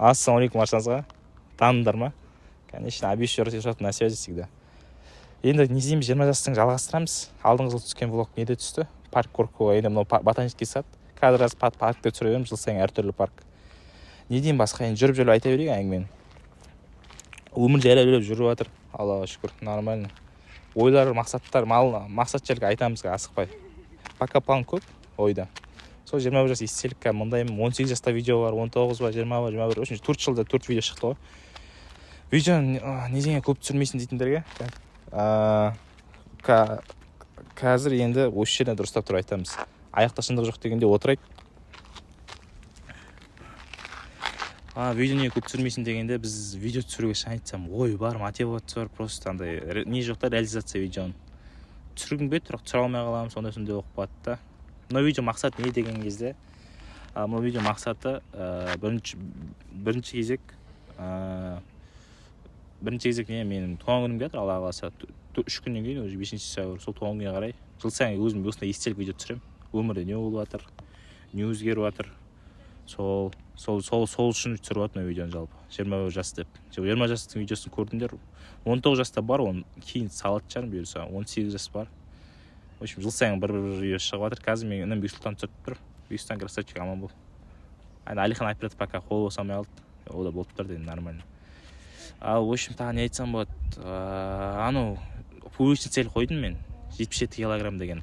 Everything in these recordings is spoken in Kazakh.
Ассалаумалейкум баршаңызға. Танымдар ма? Конечно, обещаю разрешать на связи всегда. Енді не дейміз, 20 жастың жалғастырамыз. Алдыңғы жыл түскен влог неде түсті? Парк Горького, енді мынау ботанический сад. Қазір раз паркте түсіре береміз, жыл сайын әртүрлі парк. Не деймін басқа, енді жүріп айта берейік әңгімені. Өмір жайлап жүріп жатыр. Аллаға шүкір, нормально. Ойлар, мақсаттар, мақсат жайлы айтамыз, асықпай. Пока план көп ойда. Сол 21 жас естелікке мындаймын, 18 жаста видео бар, 19 ба, 20 ба, 21. Очень 4 жылда 4 видео шықты ғой. Видеоны недеңе көп түсірмейсің дейтіндерге. Қазір енді осы жерден дұрыстап тұрып айтамыз. Аяқта шындық жоқ дегенде отырайық. Видео не көп түсірмейсің дегенде біз видео түсіруге шын айтсам, ой бар, мотивация бар, просто андай не жоқта реализация видеоны. Түсіргім бет, бірақ түсіре алмай қаламын, сондай оқып барды да. Мына видео мақсат не деген кезде, мына видео мақсаты бірінші кезек не, менің туған күнім келатыр, Алла қаласа 3 күннен кейін уже 5 сәуір, сол туған күнге қарай жыл сайын өзім осындай естелік видео түсіремін. Өмірде не болып жатыр, не өзгеріп жатыр. Сол үшін түсіріп жатырмын видеоны жалпы. 20 жас деп. 20 жастың видеосын көрдіңдер. 19 жаста бар, оны кейін салады шығармын бұйырса. 18 жас бар. В общем, жыл сайын бір видео шығып жатыр. Қазір мен інім Бексұлтан түсіріп тұр. Бексұлтан красавчик, аман бол. Алихан айтып жатыр, пока қол босамай алды. Ол да болып тұр дейді, нормально. Ал в общем, тағы не айтсам болады. Публичный цель қойдым мен. 77 килограмм деген.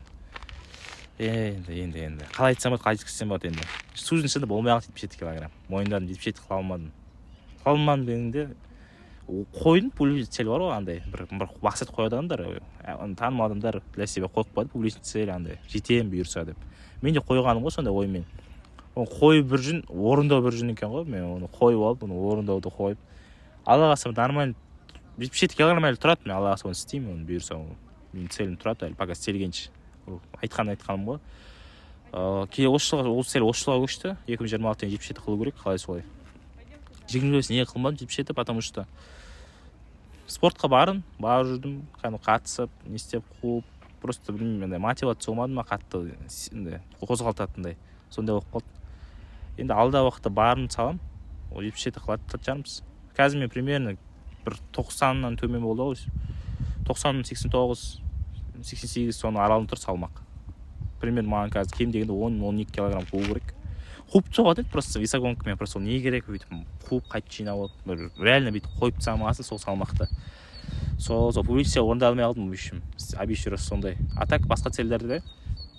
Енді. Қалай айтсам болады, қалай жеткізсем болады енді. Сөздің ішінде болмай қалды 77 килограмм. Мойындадым, 77 қыла алмадым. Қыла алмадым дегенде қойдым, публичный цель бар ғой, андай. Бір мақсат қояды адамдар. Танымал адамдар для себя қойып қойды, публичный цель андай. Жетем бұйырса деп. Мен де қойғаным ғой сондай оймен. Оны қойып бір жүн, орындау бір жүн екен ғой. Мен оны қойып алып, оны орындауды қойып. Алла қаласа нормально 77 килограмм әлі тұрады, мен Алла қаласа оны істеймін, оны бұйырса. Менің целім тұрады әлі, пока істелгенше. Айтқаным ғой. Осы жылға көшті. 2026-тен 77 қылу керек, қалай солай. Жеңілбес не қылмадым 77, потому что спортқа барып жүрдім, қатысып, не істеп қуып, просто білмеймін, мотивация болмады ма, қатты қозғалтатындай. Сондай болып қалды. Енді алда уақытта барын салам, ол 77 қылатын жармыз. Қазір мен примерно бір 90-нан төмен болды ғой. 90, 89, 88 соның аралығында тұр салмақ. Примерно маған қазір кем дегенде 10-12 килограмм қуу керек. Қуып соғады, просто весогонкамен просто не керек, бүйтіп қуып қайтып жинап алып, реально бүйтіп қойып тастағаным асыл сол салмақты. Сол публичный орындалмай алдым, обещаю раз сондай. А так басқа целдерде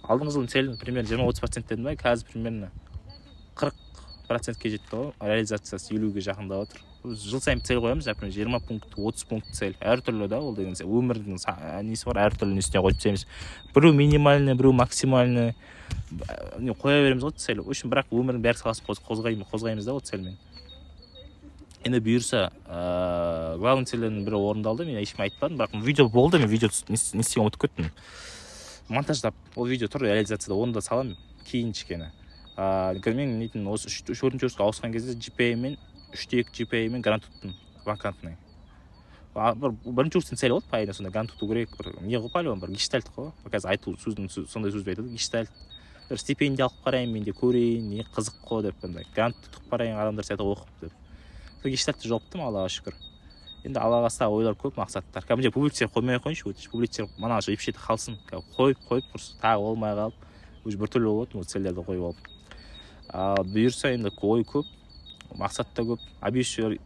алдыңғы жылдың целін примерно 20-30% дедім бе, қазір примерно 40%-ке жетті ғой, реализациясы 50-ге жақындап отыр. Жыл сайын цель қоямыз, например, 20 пункт, 30 пункт цель. Әртүрлі да, ол деген өмірдің несі бар, әртүрлі несіне қойып тастаймыз. Біреу минимальный, біреу максимальный қоя береміз ғой цель. Үшін бірақ өмірдің бәрі саласын қозғаймыз да ол цельмен. Енді бұйырса, главный цельдердің бірі орындалды, мен ешкім айтпадым, бірақ видео болды, мен видео не істеген ұмытып кеттім. Монтаждап, ол видео тұр, реализацияда оны да саламын, кейін кішкене. Мен осы 4-ші курсқа ауысқан кезде GPA-мен 3-2 GPA-мен грант тұттым, вакантный. Бірінші курстың целі болды, пайда сонда грант тұту керек, не ғой палеон, бір гештальт қой. Қазір айту сондай сөзбе айтады, гештальт. Бір стипендия алып қарайын, мен де көрейін, не қызық қой деп, грант тұтып қарайын, адамдар сияқты оқып деп. Сол гештальтты жоптым, Аллаға шүкір. Енді Алла қаласа ойлар көп, мақсаттар. Кәдімгі публицер қоймай қойыншы, публицер мана 77 қалсын, қойып, тағы олмай қалып, уже біртүрлі болады, ол целдерді қойып алып. Бұйырса енді ой көп, мақсат та көп. Обещаю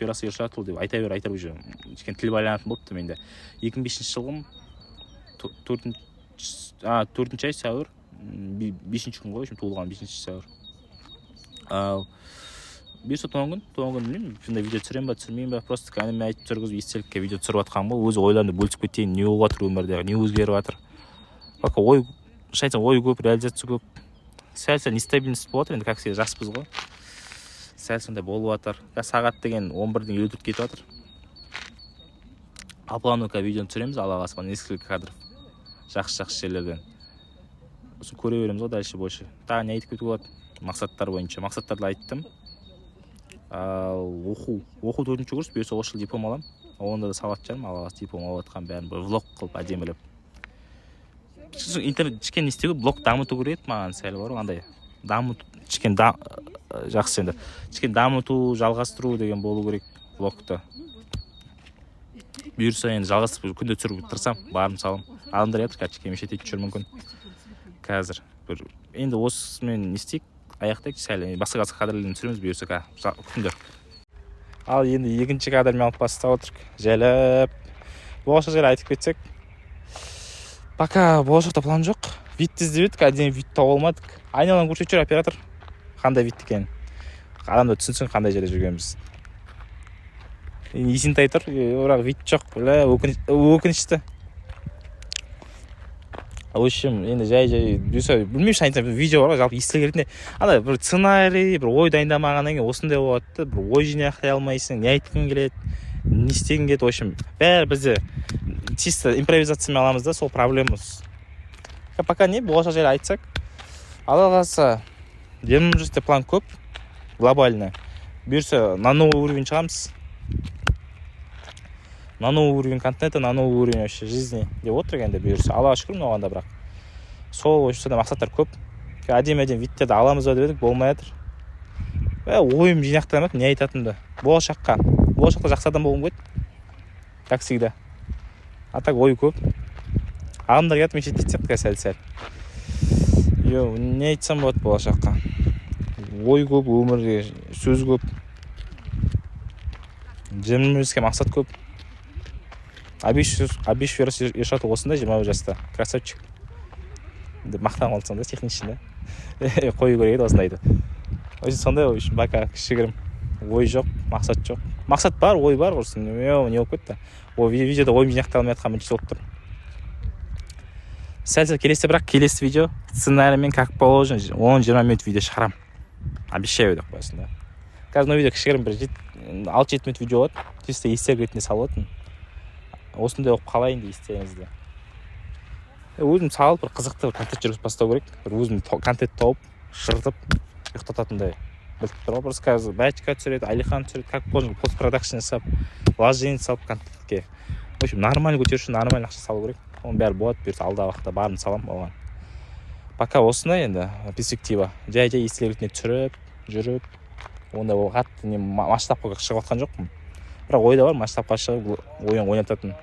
раз решатыл деп айта бер уже. Кішкене тіл байланатын болыпты менде. 2005 жылғым 4 ай сәуір, 5 күн ғой, туылған 5 сәуір. Бұйырса туған күн білмеймін, бұнда видео түсірем ба, түсірмеймін ба, просто кәдімгі айтып жүргізіп естелікке видео түсіріп жатқан бол, өзі ойларымды бөлісіп кетейін, не болып жатыр өмірде, не өзгеріп жатыр. Пока ой көп, реализация көп. Сәл нестабильность болып жатыр, енді как все жаспыз ғой. Сәл сондай болып жатыр. Сағат деген 11-ден 54 кетіп жатыр. Плановка видеоны түсіреміз, Алла қаласа, несколько кадров. Жақсы жерлерден. Осы көре береміз ғой, дальше больше. Тағы не айтып кетіп болады? Мақсаттар бойынша. Мақсаттарды айттым. Оқу 4-ші курс, бұйырса осы жыл диплом алам. Онда да сауат жарым, Алла қаласа диплом алып жатқан бәрін бір влог қылып әдемілеп. Интернет кішкене не істеуге, блог дамыту керек маған сәл бар ғой, андай. жақсы енді кішкене дамыту жалғастыру деген болу керек блогты. Бұйырса енді жалғастырып күнде түсіруге тырысамын, барым салам. Адамдар айтыр кәдімгі шетелде жүр мүмкін қазір. Енді осымен не істейік, аяқтайық, сәл басқа кадрлерін түсіреміз бұйырса күндер. Ал енді екінші кадрмен алып бастап отырық. Жайлап болашақ жайлы айтып кетсек, пока болашақта план жоқ. Вид іздеп едік, әдемі вид тауып алмадық. Айналаны көрсетіп жүр оператор, қандай вид екенін. Адамдар түсінсін қандай жерде жүргеніміз. Есентай тұр, бірақ вид жоқ, өкінішті. В общем, енді жай білмеймін, шайынсам видео бар, жалпы естілік ретінде андай бір сценарий, бір ой дайындамағаннан кейін осындай болады, бір ой жинақтай алмайсың, не айтқың келеді, не істегің келеді. В общем, бәрі бізде чисто импровизациямен аламыз да, сол проблемамыз. Пока не болашақ жайлы айтсақ, Алла қаласа 20-те план көп, глобально. Бұйырса на новый уровень шығамыз. На новый уровень контента, на новый уровень вообще жизни деп отыр енді бұйырса. Аллаға шүкір оғанда, бірақ сол ойшысында мақсаттар көп. Әдемі видтерді аламыз ба деп едік, болмай жатыр. Ойым жинақтамады, не айтатынды. Болашақта жақсы адам болғым келеді, как всегда. А так ой көп. Адамдар кетіп мен шеттетсем сәл-сәл. Не айтсам болады болашаққа. Ой көп, өмірге сөз көп. Жемімізге мақсат көп. Обещаю решат осында 20 жаста. Красавчик. Мақтан қалсаң да, техничный да. Қой көреді осындайды. Сондай ой үшін бака кішігірім. Ой жоқ, мақсат жоқ. Мақсат бар, ой бар, ұрсын. Не болып кетті. Ол видеода ойым жинақталмай жатқан бірінші болып тұр. Сәл-сәл келесі видео сценариймен как положено 10-20 минут видео шығарам. Обещаю деп қойсын да. Қазір видео кішігірім бір 6-7 минут видео болады. Чисто естелік ретінде салатын. Осындай оқып қалайын деп естеңізді. Өзім салып бір қызықты контент жүргізіп бастау керек. Өзім контент тауып, шыртып, ұйықтататындай. Біліп тұр. Просто қазір бәтіка түсіреді, Алихан түсіреді, как положено постпродакшн жасап, вложение салып контентке. В общем, нормально көтеру үшін нормально ақша салу керек. Оның бәрі болады, бұйырса алдағы уақытта барын салам оған. Пока осындай енді перспектива. Жай-жай естелік ретінде түсіріп, жүріп, онда ол қатты масштабқа шығып жатқан жоқпын. Бірақ ойда бар, масштабқа шығып ойын ойнататын.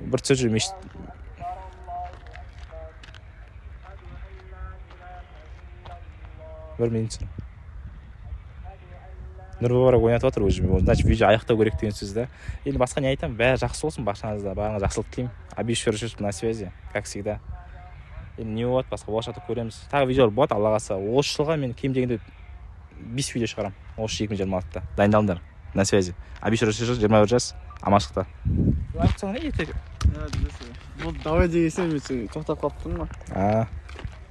Бір сөз мешіт. Бір минут. Нұрбабарак ойнатып жатыр өзім. Значит, видео аяқтау керек деген сөз да. Енді басқа не айтамын? Бәрі жақсы болсын, баршаңызда. Бәріңіз жақсылық тілеймін. Обещаю на связи, как всегда. Енді не болады, басқа болашақта көреміз. Тағы видеолар болады, Алла қаласа. Осы жылға мен кем дегенде 5 видео шығарамын. Осы 2026-та. Дайындалыңдар. На связи. Обещаю 21 жас. Аманшылықта. Айтсаң не ертең? Болды, давай дегенсен мен тоқтап қалыптың ба?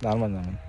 Нормально.